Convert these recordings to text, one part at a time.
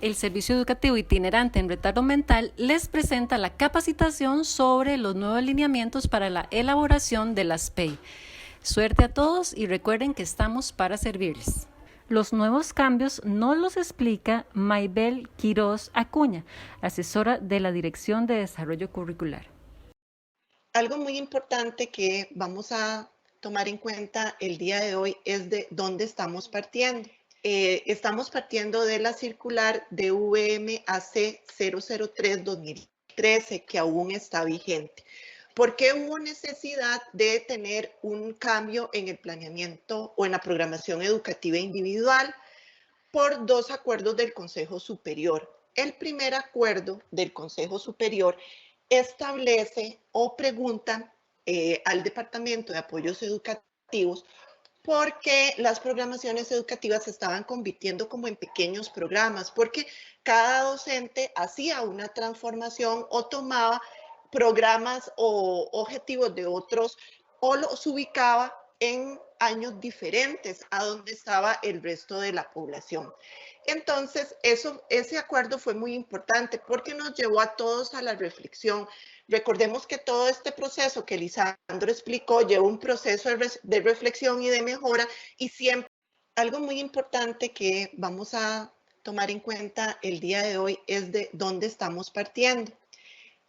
El Servicio Educativo Itinerante en Retardo Mental les presenta la capacitación sobre los nuevos lineamientos para la elaboración de las PEI. Suerte a todos y recuerden que estamos para servirles. Los nuevos cambios nos los explica Maybel Quiroz Acuña, asesora de la Dirección de Desarrollo Curricular. Algo muy importante que vamos a tomar en cuenta el día de hoy es de dónde estamos partiendo. Estamos partiendo de la circular de VMAC 003-2013 que aún está vigente. ¿Por qué hubo necesidad de tener un cambio en el planeamiento o en la programación educativa individual? Por dos acuerdos del Consejo Superior. El primer acuerdo del Consejo Superior establece o pregunta al Departamento de Apoyos Educativos porque las programaciones educativas se estaban convirtiendo como en pequeños programas, porque cada docente hacía una transformación o tomaba programas o objetivos de otros o los ubicaba en años diferentes a donde estaba el resto de la población. Entonces, ese acuerdo fue muy importante porque nos llevó a todos a la reflexión. Recordemos que todo este proceso que Lisandro explicó lleva un proceso de reflexión y de mejora y siempre algo muy importante que vamos a tomar en cuenta el día de hoy es de dónde estamos partiendo.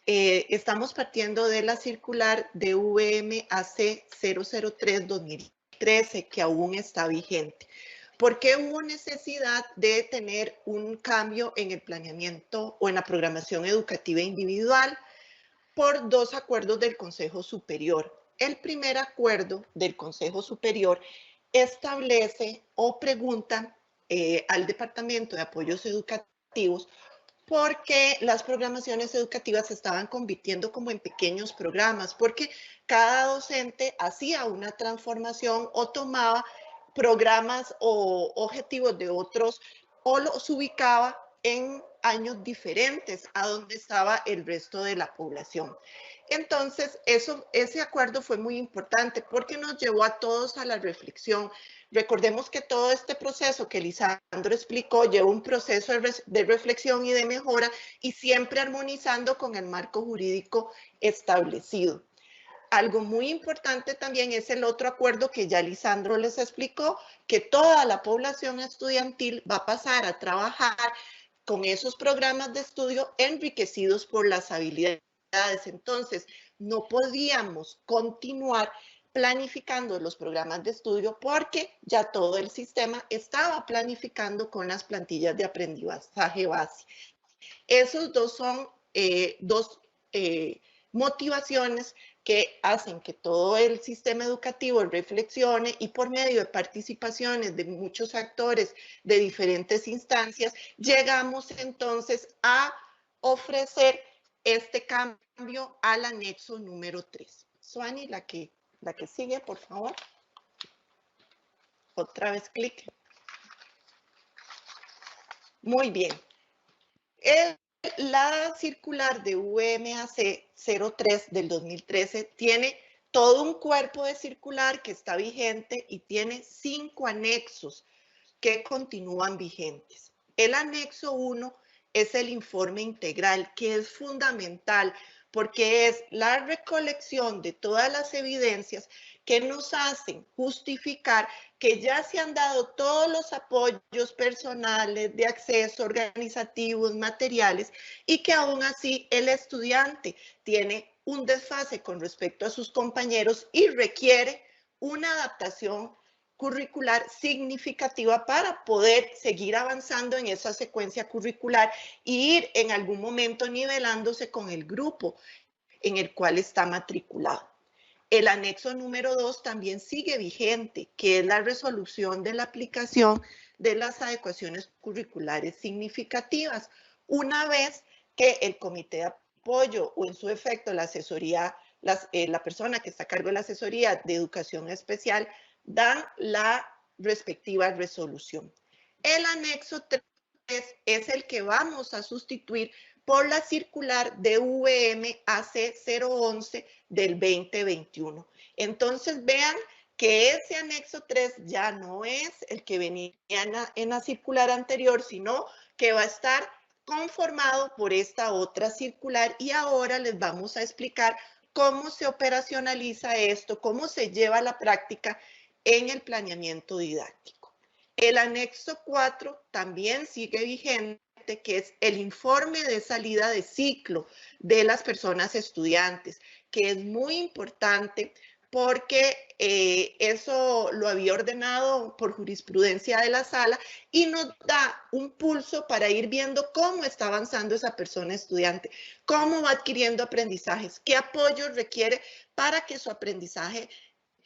Estamos partiendo de la circular de VMAC 003-2013 que aún está vigente. ¿Por qué hubo necesidad de tener un cambio en el planeamiento o en la programación educativa individual? Por dos acuerdos del Consejo Superior. El primer acuerdo del Consejo Superior establece o pregunta al Departamento de Apoyos Educativos porque las programaciones educativas se estaban convirtiendo como en pequeños programas, porque cada docente hacía una transformación o tomaba programas o objetivos de otros o los ubicaba en años diferentes a donde estaba el resto de la población. Entonces, ese acuerdo fue muy importante porque nos llevó a todos a la reflexión. Recordemos que todo este proceso que Lisandro explicó lleva un proceso de reflexión y de mejora y siempre armonizando con el marco jurídico establecido. Algo muy importante también es el otro acuerdo que ya Lisandro les explicó, que toda la población estudiantil va a pasar a trabajar con esos programas de estudio enriquecidos por las habilidades. Entonces, no podíamos continuar planificando los programas de estudio porque ya todo el sistema estaba planificando con las plantillas de aprendizaje base. Esos dos son dos motivaciones que hacen que todo el sistema educativo reflexione y por medio de participaciones de muchos actores de diferentes instancias, llegamos entonces a ofrecer este cambio al anexo número 3. Suani, la que sigue, por favor. Otra vez clic. Muy bien. La circular de VMAC 03 del 2013 tiene todo un cuerpo de circular que está vigente y tiene 5 anexos que continúan vigentes. El anexo 1 es el informe integral, que es fundamental porque es la recolección de todas las evidencias que nos hacen justificar que ya se han dado todos los apoyos personales de acceso, organizativos, materiales, y que aún así el estudiante tiene un desfase con respecto a sus compañeros y requiere una adaptación curricular significativa para poder seguir avanzando en esa secuencia curricular e ir en algún momento nivelándose con el grupo en el cual está matriculado. El anexo número 2 también sigue vigente, que es la resolución de la aplicación de las adecuaciones curriculares significativas. Una vez que el comité de apoyo o en su efecto la asesoría, la persona que está a cargo de la asesoría de educación especial, dan la respectiva resolución. El anexo 3 es el que vamos a sustituir por la circular de VMAC 011 del 2021. Entonces vean que ese anexo 3 ya no es el que venía en la circular anterior, sino que va a estar conformado por esta otra circular, y ahora les vamos a explicar cómo se operacionaliza esto, cómo se lleva a la práctica en el planeamiento didáctico. El anexo 4 también sigue vigente, que es el informe de salida de ciclo de las personas estudiantes, que es muy importante porque eso lo había ordenado por jurisprudencia de la sala y nos da un pulso para ir viendo cómo está avanzando esa persona estudiante, cómo va adquiriendo aprendizajes, qué apoyo requiere para que su aprendizaje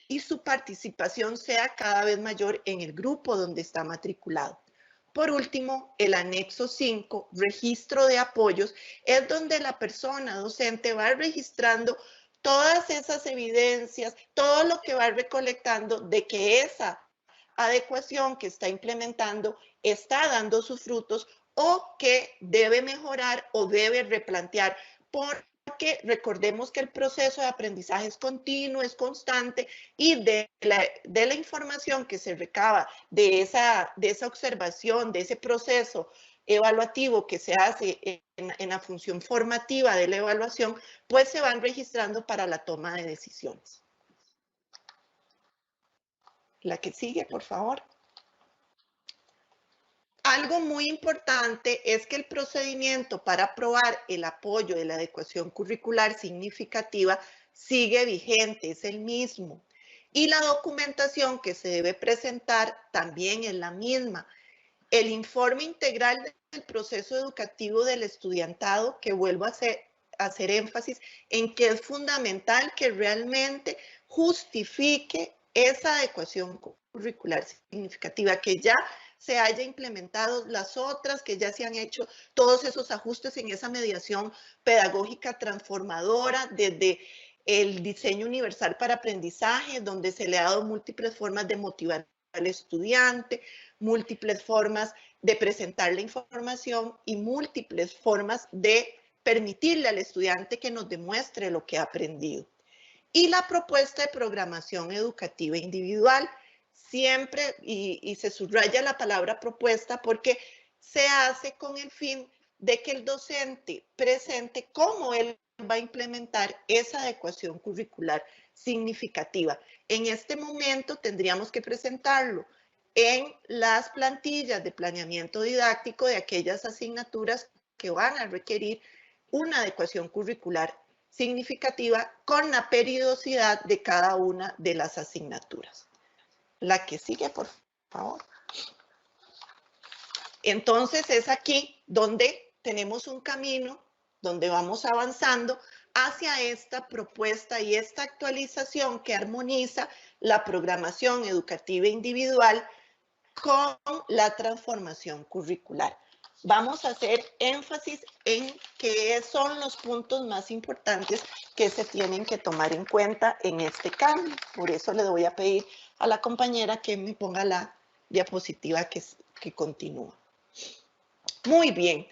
y su participación sea cada vez mayor en el grupo donde está matriculado. Por último, el anexo 5, registro de apoyos, es donde la persona docente va registrando todas esas evidencias, todo lo que va recolectando de que esa adecuación que está implementando está dando sus frutos o que debe mejorar o debe replantear, porque recordemos que el proceso de aprendizaje es continuo, es constante, y de la información que se recaba de esa observación, de ese proceso evaluativo que se hace en la función formativa de la evaluación, pues se van registrando para la toma de decisiones. La que sigue, por favor. Algo muy importante es que el procedimiento para aprobar el apoyo de la adecuación curricular significativa sigue vigente, es el mismo. Y la documentación que se debe presentar también es la misma. El informe integral del proceso educativo del estudiantado, que vuelvo a hacer énfasis en que es fundamental que realmente justifique esa adecuación curricular significativa, que ya se haya implementado las otras, que ya se han hecho todos esos ajustes en esa mediación pedagógica transformadora desde el diseño universal para aprendizaje, donde se le ha dado múltiples formas de motivar al estudiante, múltiples formas de presentar la información y múltiples formas de permitirle al estudiante que nos demuestre lo que ha aprendido. Y la propuesta de programación educativa individual, siempre, y se subraya la palabra propuesta porque se hace con el fin de que el docente presente cómo él va a implementar esa adecuación curricular significativa. En este momento tendríamos que presentarlo en las plantillas de planeamiento didáctico de aquellas asignaturas que van a requerir una adecuación curricular significativa con la periodicidad de cada una de las asignaturas. La que sigue, por favor. Entonces es aquí donde tenemos un camino, donde vamos avanzando hacia esta propuesta y esta actualización que armoniza la programación educativa individual con la transformación curricular. Vamos a hacer énfasis en qué son los puntos más importantes que se tienen que tomar en cuenta en este cambio. Por eso le voy a pedir a la compañera que me ponga la diapositiva que continúa. Muy bien.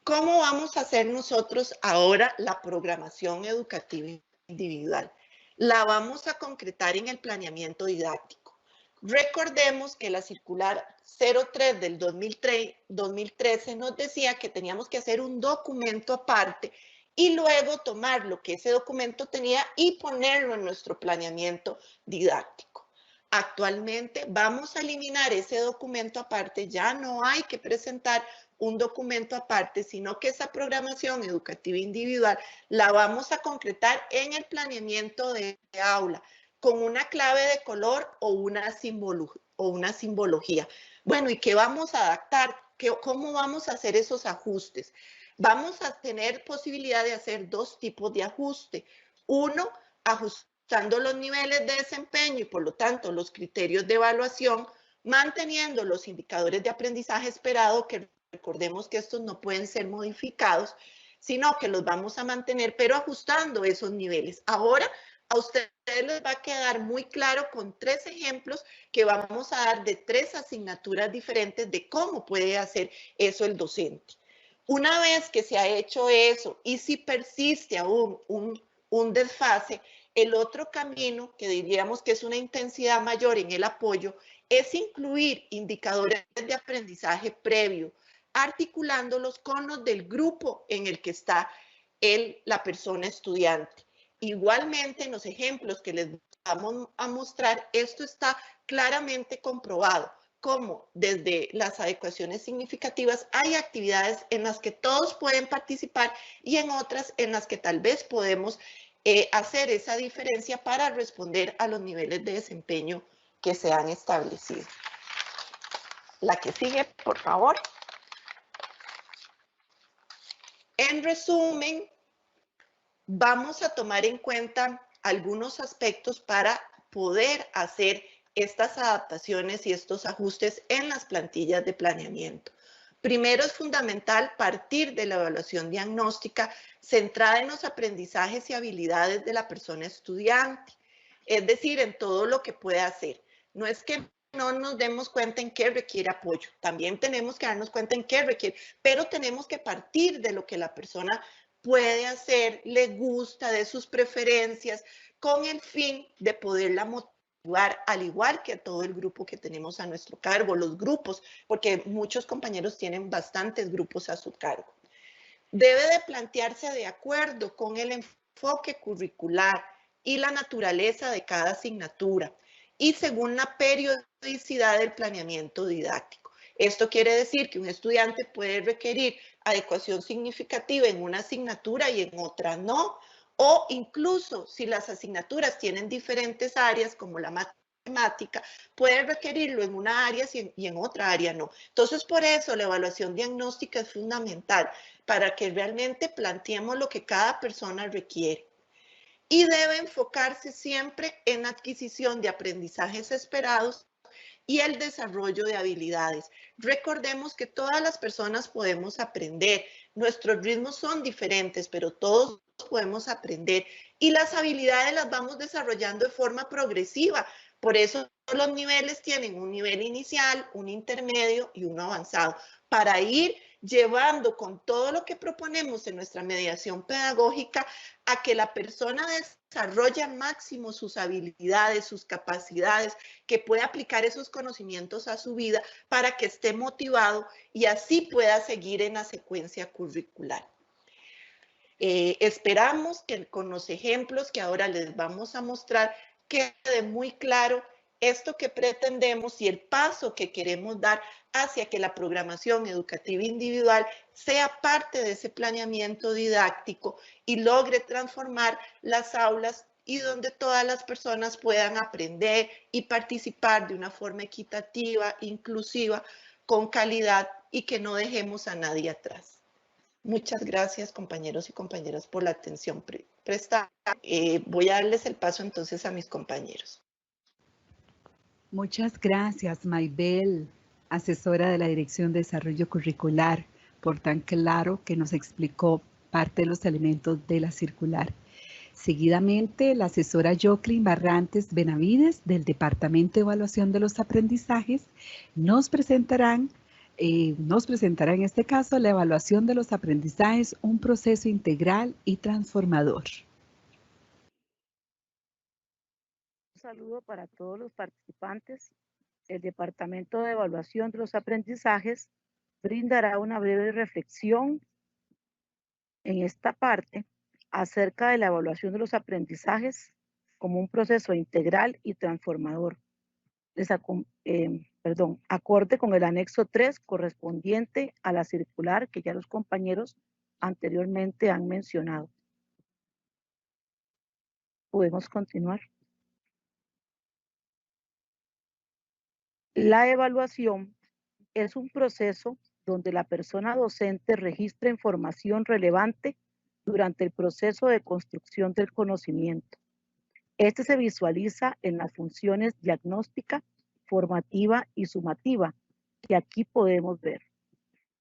¿Cómo vamos a hacer nosotros ahora la programación educativa individual? La vamos a concretar en el planeamiento didáctico. Recordemos que la circular 03 del 2013 nos decía que teníamos que hacer un documento aparte y luego tomar lo que ese documento tenía y ponerlo en nuestro planeamiento didáctico. Actualmente vamos a eliminar ese documento aparte, ya no hay que presentar un documento aparte, sino que esa programación educativa individual la vamos a concretar en el planeamiento de aula, con una clave de color o una simbología. Bueno, ¿y qué vamos a adaptar? ¿Cómo vamos a hacer esos ajustes? Vamos a tener posibilidad de hacer dos tipos de ajuste. Uno, ajustando los niveles de desempeño y por lo tanto los criterios de evaluación, manteniendo los indicadores de aprendizaje esperado, que recordemos que estos no pueden ser modificados, sino que los vamos a mantener, pero ajustando esos niveles. Ahora, a ustedes les va a quedar muy claro con 3 ejemplos que vamos a dar de 3 asignaturas diferentes de cómo puede hacer eso el docente. Una vez que se ha hecho eso y si persiste aún un desfase, el otro camino, que diríamos que es una intensidad mayor en el apoyo, es incluir indicadores de aprendizaje previo articulándolos con los del grupo en el que está la persona estudiante. Igualmente, en los ejemplos que les vamos a mostrar, esto está claramente comprobado, como desde las adecuaciones significativas hay actividades en las que todos pueden participar y en otras en las que tal vez podemos hacer esa diferencia para responder a los niveles de desempeño que se han establecido. La que sigue, por favor. En resumen, vamos a tomar en cuenta algunos aspectos para poder hacer estas adaptaciones y estos ajustes en las plantillas de planeamiento. Primero, es fundamental partir de la evaluación diagnóstica centrada en los aprendizajes y habilidades de la persona estudiante, es decir, en todo lo que puede hacer. No es que no nos demos cuenta en qué requiere apoyo, también tenemos que darnos cuenta en qué requiere, pero tenemos que partir de lo que la persona puede hacer, le gusta, de sus preferencias, con el fin de poderla motivar, al igual que a todo el grupo que tenemos a nuestro cargo, los grupos, porque muchos compañeros tienen bastantes grupos a su cargo. Debe de plantearse de acuerdo con el enfoque curricular y la naturaleza de cada asignatura y según la periodicidad del planeamiento didáctico. Esto quiere decir que un estudiante puede requerir adecuación significativa en una asignatura y en otra no, o incluso si las asignaturas tienen diferentes áreas como la matemática, puede requerirlo en una área y en otra área no. Entonces, por eso la evaluación diagnóstica es fundamental para que realmente planteemos lo que cada persona requiere. Y debe enfocarse siempre en la adquisición de aprendizajes esperados y el desarrollo de habilidades. Recordemos que todas las personas podemos aprender, nuestros ritmos son diferentes, pero todos podemos aprender y las habilidades las vamos desarrollando de forma progresiva. Por eso los niveles tienen un nivel inicial, un intermedio y uno avanzado, para ir llevando con todo lo que proponemos en nuestra mediación pedagógica a que la persona desarrolle al máximo sus habilidades, sus capacidades, que pueda aplicar esos conocimientos a su vida para que esté motivado y así pueda seguir en la secuencia curricular. Esperamos que con los ejemplos que ahora les vamos a mostrar quede muy claro esto que pretendemos y el paso que queremos dar hacia que la programación educativa individual sea parte de ese planeamiento didáctico y logre transformar las aulas y donde todas las personas puedan aprender y participar de una forma equitativa, inclusiva, con calidad y que no dejemos a nadie atrás. Muchas gracias, compañeros y compañeras, por la atención prestada. Voy a darles el paso entonces a mis compañeros. Muchas gracias, Maybel, asesora de la Dirección de Desarrollo Curricular, por tan claro que nos explicó parte de los elementos de la circular. Seguidamente, la asesora Joclyn Barrantes Benavides, del Departamento de Evaluación de los Aprendizajes, nos presentará en este caso la evaluación de los aprendizajes, un proceso integral y transformador. Un saludo para todos los participantes. El Departamento de Evaluación de los Aprendizajes brindará una breve reflexión en esta parte acerca de la evaluación de los aprendizajes como un proceso integral y transformador. Acorde con el anexo 3 correspondiente a la circular que ya los compañeros anteriormente han mencionado. Podemos continuar. La evaluación es un proceso donde la persona docente registra información relevante durante el proceso de construcción del conocimiento. Este se visualiza en las funciones diagnóstica, formativa y sumativa, que aquí podemos ver.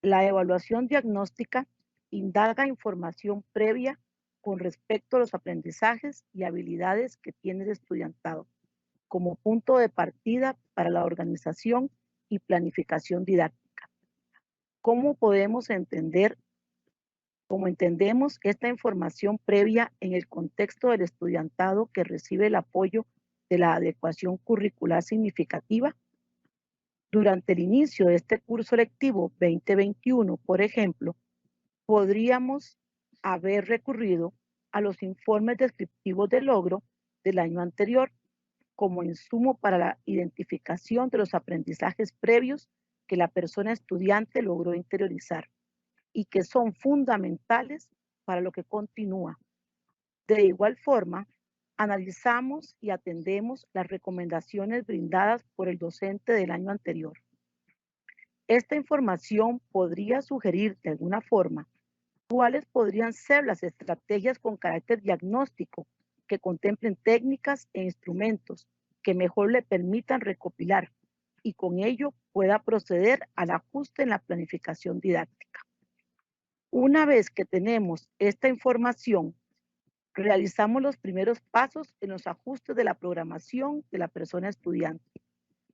La evaluación diagnóstica indaga información previa con respecto a los aprendizajes y habilidades que tiene el estudiantado, como punto de partida para la organización y planificación didáctica. ¿Cómo podemos entender, cómo entendemos esta información previa en el contexto del estudiantado que recibe el apoyo de la adecuación curricular significativa? Durante el inicio de este curso lectivo 2021, por ejemplo, podríamos haber recurrido a los informes descriptivos de logro del año anterior como insumo para la identificación de los aprendizajes previos que la persona estudiante logró interiorizar y que son fundamentales para lo que continúa. De igual forma, analizamos y atendemos las recomendaciones brindadas por el docente del año anterior. Esta información podría sugerir de alguna forma cuáles podrían ser las estrategias con carácter diagnóstico que contemplen técnicas e instrumentos que mejor le permitan recopilar y con ello pueda proceder al ajuste en la planificación didáctica. Una vez que tenemos esta información, realizamos los primeros pasos en los ajustes de la programación de la persona estudiante.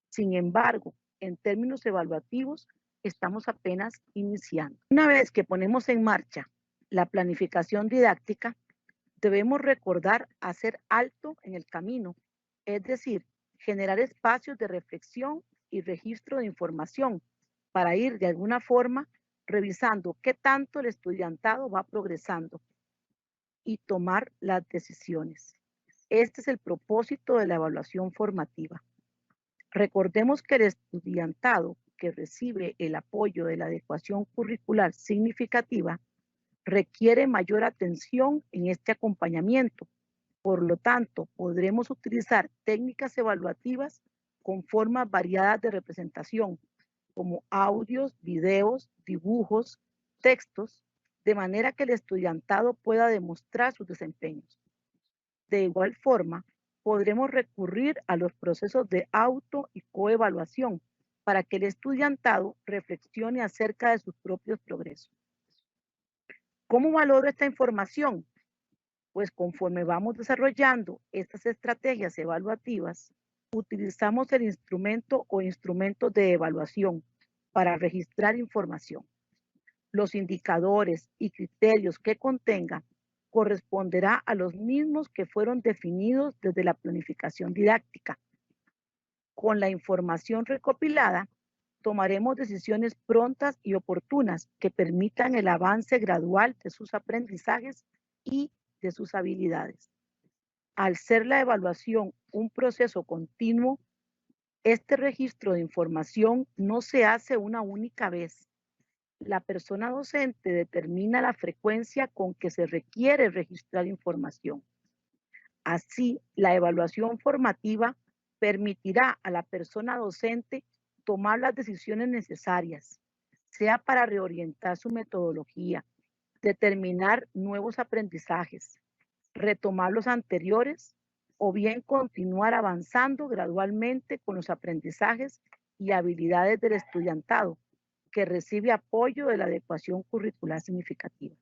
Sin embargo, en términos evaluativos, estamos apenas iniciando. Una vez que ponemos en marcha la planificación didáctica, debemos recordar hacer alto en el camino, es decir, generar espacios de reflexión y registro de información para ir de alguna forma revisando qué tanto el estudiantado va progresando y tomar las decisiones. Este es el propósito de la evaluación formativa. Recordemos que el estudiantado que recibe el apoyo de la adecuación curricular significativa requiere mayor atención en este acompañamiento. Por lo tanto, podremos utilizar técnicas evaluativas con formas variadas de representación, como audios, videos, dibujos, textos, de manera que el estudiantado pueda demostrar sus desempeños. De igual forma, podremos recurrir a los procesos de auto y coevaluación para que el estudiantado reflexione acerca de sus propios progresos. ¿Cómo valoro esta información? Pues conforme vamos desarrollando estas estrategias evaluativas, utilizamos el instrumento o instrumentos de evaluación para registrar información. Los indicadores y criterios que contenga corresponderá a los mismos que fueron definidos desde la planificación didáctica. Con la información recopilada, tomaremos decisiones prontas y oportunas que permitan el avance gradual de sus aprendizajes y de sus habilidades. Al ser la evaluación un proceso continuo, este registro de información no se hace una única vez. La persona docente determina la frecuencia con que se requiere registrar información. Así, la evaluación formativa permitirá a la persona docente tomar las decisiones necesarias, sea para reorientar su metodología, determinar nuevos aprendizajes, retomar los anteriores o bien continuar avanzando gradualmente con los aprendizajes y habilidades del estudiantado que recibe apoyo de la adecuación curricular significativa.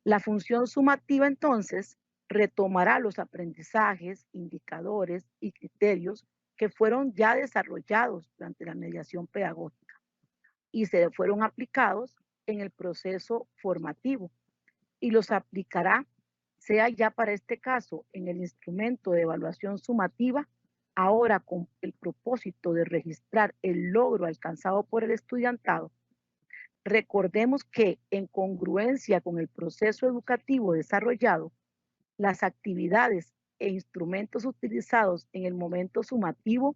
La función sumativa entonces retomará los aprendizajes, indicadores y criterios que fueron ya desarrollados durante la mediación pedagógica y se fueron aplicados en el proceso formativo y los aplicará, sea ya para este caso en el instrumento de evaluación sumativa, ahora con el propósito de registrar el logro alcanzado por el estudiantado. Recordemos que en congruencia con el proceso educativo desarrollado, las actividades e instrumentos utilizados en el momento sumativo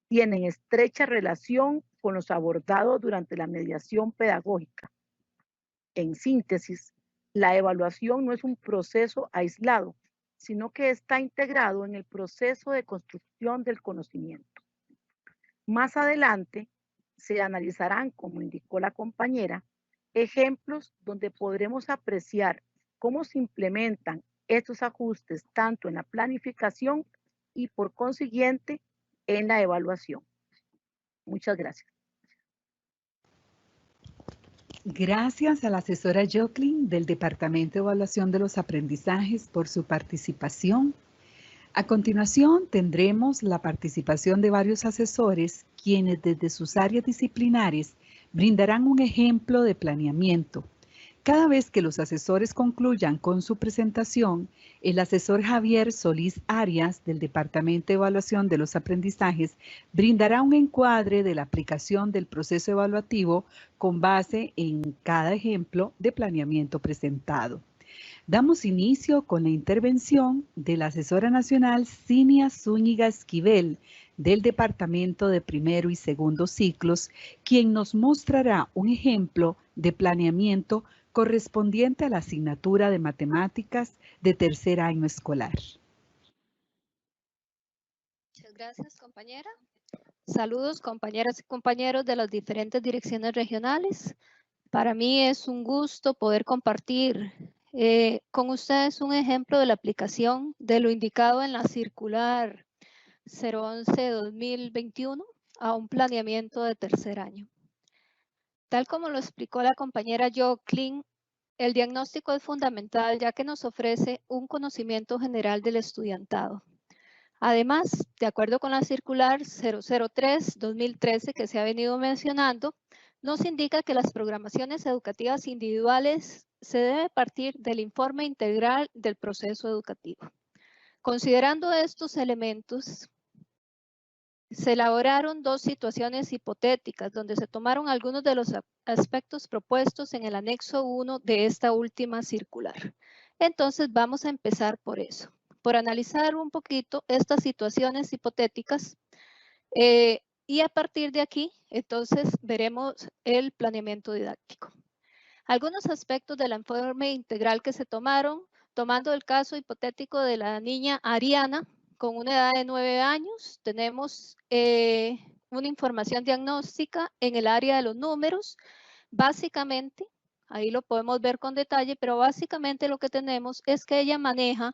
tienen estrecha relación con los abordados durante la mediación pedagógica. En síntesis, la evaluación no es un proceso aislado, sino que está integrado en el proceso de construcción del conocimiento. Más adelante se analizarán, como indicó la compañera, ejemplos donde podremos apreciar cómo se implementan estos ajustes tanto en la planificación y por consiguiente en la evaluación. Muchas gracias. Gracias a la asesora Joclyn del Departamento de Evaluación de los Aprendizajes por su participación. A continuación tendremos la participación de varios asesores quienes desde sus áreas disciplinares brindarán un ejemplo de planeamiento Cada vez que los asesores concluyan con su presentación, el asesor Javier Solís Arias del Departamento de Evaluación de los Aprendizajes brindará un encuadre de la aplicación del proceso evaluativo con base en cada ejemplo de planeamiento presentado. Damos inicio con la intervención de la asesora nacional Cinia Zúñiga Esquivel del Departamento de Primero y Segundo Ciclos, quien nos mostrará un ejemplo de planeamiento correspondiente a la asignatura de matemáticas de tercer año escolar. Muchas gracias, compañera. Saludos, compañeras y compañeros de las diferentes direcciones regionales. Para mí es un gusto poder compartir con ustedes un ejemplo de la aplicación de lo indicado en la circular 011-2021 a un planeamiento de tercer año. Tal como lo explicó la compañera Joclyn, el diagnóstico es fundamental ya que nos ofrece un conocimiento general del estudiantado. Además, de acuerdo con la circular 003-2013 que se ha venido mencionando, nos indica que las programaciones educativas individuales se debe partir del informe integral del proceso educativo. Considerando estos elementos, se elaboraron dos situaciones hipotéticas donde se tomaron algunos de los aspectos propuestos en el anexo 1 de esta última circular. Entonces vamos a empezar por eso, por analizar un poquito estas situaciones hipotéticas y a partir de aquí, entonces veremos el planeamiento didáctico. Algunos aspectos del informe integral que se tomaron, tomando el caso hipotético de la niña Ariana, con una edad de 9 años, tenemos una información diagnóstica en el área de los números. Básicamente, ahí lo podemos ver con detalle, pero básicamente lo que tenemos es que ella maneja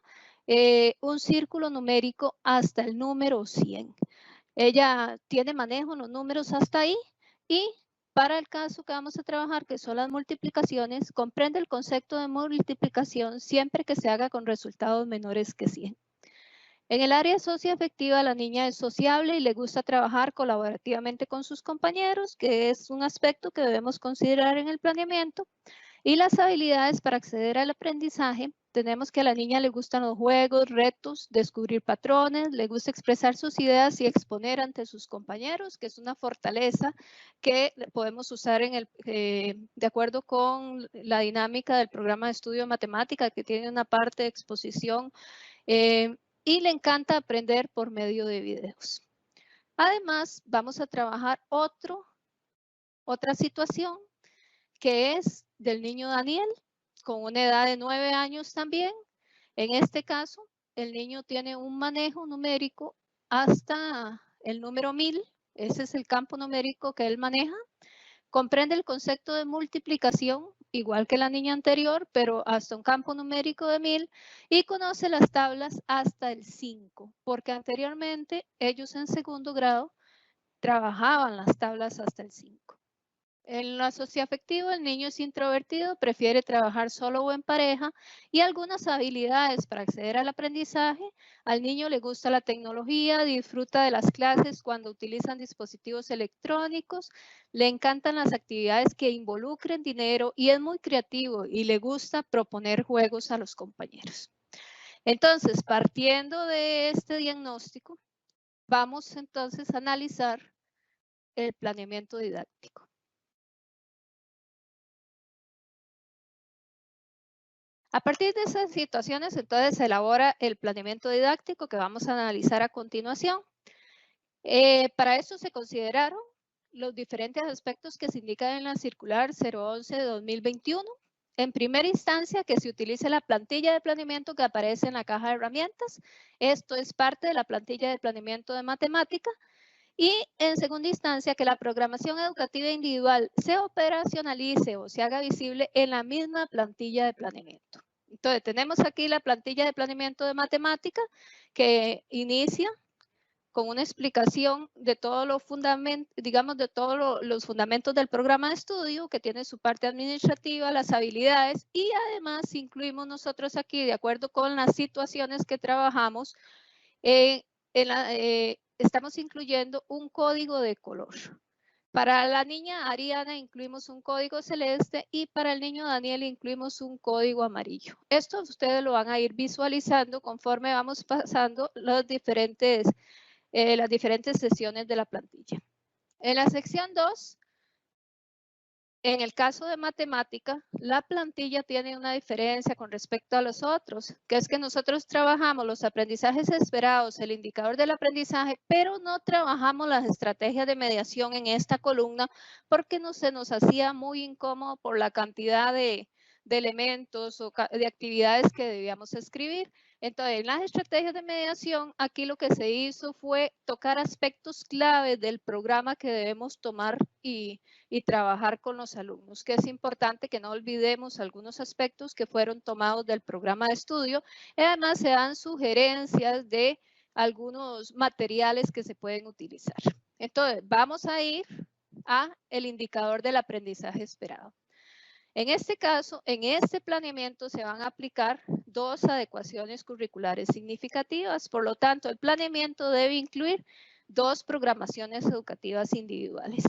un círculo numérico hasta el número 100. Ella tiene manejo en los números hasta ahí y para el caso que vamos a trabajar, que son las multiplicaciones, comprende el concepto de multiplicación siempre que se haga con resultados menores que 100. En el área socioafectiva, la niña es sociable y le gusta trabajar colaborativamente con sus compañeros, que es un aspecto que debemos considerar en el planeamiento. Y las habilidades para acceder al aprendizaje, tenemos que a la niña le gustan los juegos, retos, descubrir patrones, le gusta expresar sus ideas y exponer ante sus compañeros, que es una fortaleza que podemos usar de acuerdo con la dinámica del programa de estudio de matemática, que tiene una parte de exposición y le encanta aprender por medio de videos. Además, vamos a trabajar otra situación que es del niño Daniel, con una edad de 9 años también. En este caso, el niño tiene un manejo numérico hasta el número 1000. Ese es el campo numérico que él maneja. Comprende el concepto de multiplicación, igual que la niña anterior, pero hasta un campo numérico de 1000 y conoce las tablas hasta el 5, porque anteriormente ellos en segundo grado trabajaban las tablas hasta el 5. En lo socioafectivo, el niño es introvertido, prefiere trabajar solo o en pareja y algunas habilidades para acceder al aprendizaje. Al niño le gusta la tecnología, disfruta de las clases cuando utilizan dispositivos electrónicos, le encantan las actividades que involucren dinero y es muy creativo y le gusta proponer juegos a los compañeros. Entonces, partiendo de este diagnóstico, vamos entonces a analizar el planeamiento didáctico. A partir de esas situaciones, entonces se elabora el planeamiento didáctico que vamos a analizar a continuación. Para eso se consideraron los diferentes aspectos que se indican en la circular 011-2021. En primera instancia, que se utilice la plantilla de planeamiento que aparece en la caja de herramientas. Esto es parte de la plantilla de planeamiento de matemática. Y en segunda instancia, que la programación educativa individual se operacionalice o se haga visible en la misma plantilla de planeamiento. Entonces, tenemos aquí la plantilla de planeamiento de matemática que inicia con una explicación de todos los fundamentos, digamos, de todos los fundamentos del programa de estudio, que tiene su parte administrativa, las habilidades, y además incluimos nosotros aquí, de acuerdo con las situaciones que trabajamos, estamos incluyendo un código de color Para la niña Ariana incluimos un código celeste y para el niño Daniel incluimos un código amarillo. Esto ustedes lo van a ir visualizando conforme vamos pasando las diferentes sesiones de la plantilla. En la sección 2, en el caso de matemática, la plantilla tiene una diferencia con respecto a los otros, que es que nosotros trabajamos los aprendizajes esperados, el indicador del aprendizaje, pero no trabajamos las estrategias de mediación en esta columna porque se nos hacía muy incómodo por la cantidad de elementos o de actividades que debíamos escribir. Entonces, en las estrategias de mediación, aquí lo que se hizo fue tocar aspectos claves del programa que debemos tomar y trabajar con los alumnos, que es importante que no olvidemos algunos aspectos que fueron tomados del programa de estudio. Y además se dan sugerencias de algunos materiales que se pueden utilizar. Entonces, vamos a ir a el indicador del aprendizaje esperado. En este caso, en este planeamiento se van a aplicar 2 adecuaciones curriculares significativas. Por lo tanto, el planeamiento debe incluir 2 programaciones educativas individuales.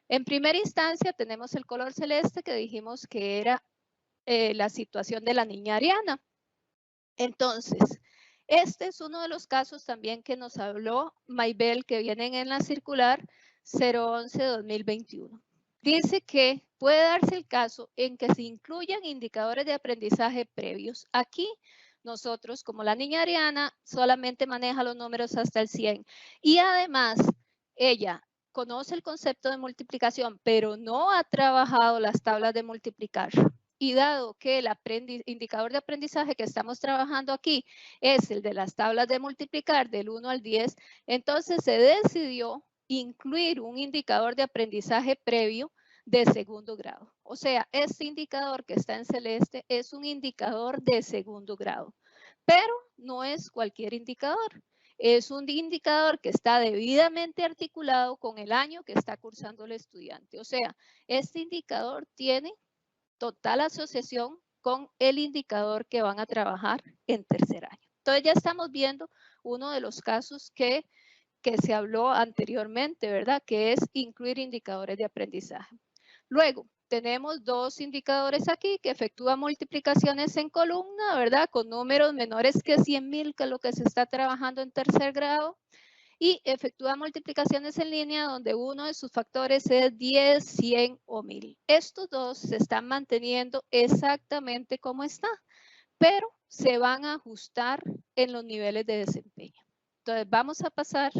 En primera instancia, tenemos el color celeste que dijimos que era la situación de la niña Ariana. Entonces, este es uno de los casos también que nos habló Maybel, que vienen en la circular 011-2021. Dice que puede darse el caso en que se incluyan indicadores de aprendizaje previos. Aquí nosotros, como la niña Ariana, solamente maneja los números hasta el 100. Y además, ella conoce el concepto de multiplicación, pero no ha trabajado las tablas de multiplicar. Y dado que el indicador de aprendizaje que estamos trabajando aquí es el de las tablas de multiplicar del 1 al 10, entonces se decidió incluir un indicador de aprendizaje previo de segundo grado. O sea, este indicador que está en celeste es un indicador de segundo grado, pero no es cualquier indicador. Es un indicador que está debidamente articulado con el año que está cursando el estudiante. O sea, este indicador tiene total asociación con el indicador que van a trabajar en tercer año. Entonces ya estamos viendo uno de los casos que se habló anteriormente, ¿verdad? Que es incluir indicadores de aprendizaje. Luego, tenemos 2 indicadores aquí que efectúan multiplicaciones en columna, ¿verdad? Con números menores que 100,000, que es lo que se está trabajando en tercer grado. Y efectúa multiplicaciones en línea donde uno de sus factores es 10, 100 o 1000. Estos 2 se están manteniendo exactamente como está, pero se van a ajustar en los niveles de desempeño. Entonces, vamos a pasar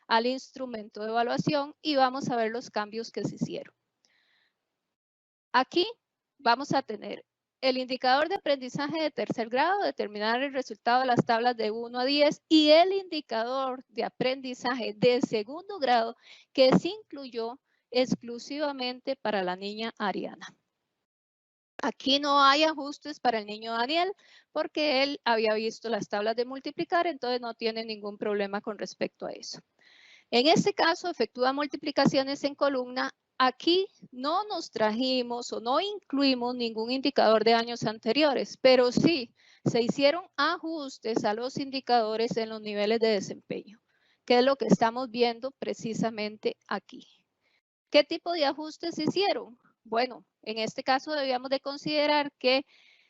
al instrumento de evaluación y vamos a ver los cambios que se hicieron. Aquí vamos a tener el indicador de aprendizaje de tercer grado, determinar el resultado de las tablas de 1 a 10 y el indicador de aprendizaje de segundo grado que se incluyó exclusivamente para la niña Ariana. Aquí no hay ajustes para el niño Daniel porque él había visto las tablas de multiplicar, entonces no tiene ningún problema con respecto a eso. En este caso, efectúa multiplicaciones en columna. Aquí no nos trajimos o no incluimos ningún indicador de años anteriores, pero sí se hicieron ajustes a los indicadores en los niveles de desempeño, que es lo que estamos viendo precisamente aquí. ¿Qué tipo de ajustes se hicieron? Bueno, en este caso debíamos de considerar que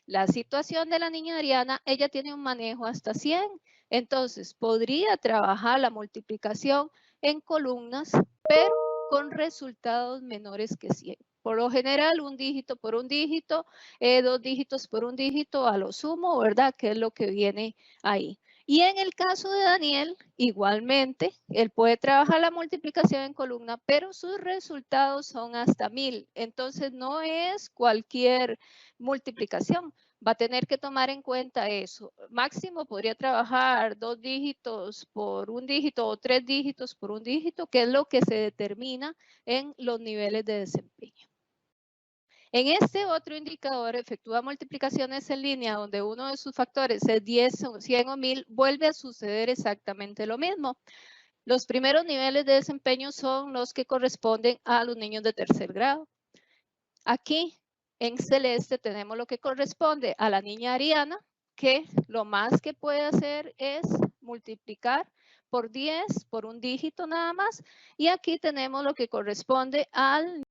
la situación de la niña Ariana, ella tiene un manejo hasta 100, entonces podría trabajar la multiplicación en columnas, pero con resultados menores que 100. Por lo general, un dígito por un dígito, 2 dígitos por un dígito a lo sumo, ¿verdad? Que es lo que viene ahí. Y en el caso de Daniel, igualmente, él puede trabajar la multiplicación en columna, pero sus resultados son hasta 1000. Entonces, no es cualquier multiplicación. Va a tener que tomar en cuenta eso. Máximo podría trabajar 2 dígitos por un dígito o 3 dígitos por un dígito, que es lo que se determina en los niveles de desempeño. En este otro indicador, efectúa multiplicaciones en línea donde uno de sus factores es 10, 100 o 1000, vuelve a suceder exactamente lo mismo. Los primeros niveles de desempeño son los que corresponden a los niños de tercer grado. Aquí en celeste tenemos lo que corresponde a la niña Ariana, que lo más que puede hacer es multiplicar por 10, por un dígito nada más. Y aquí tenemos lo que corresponde al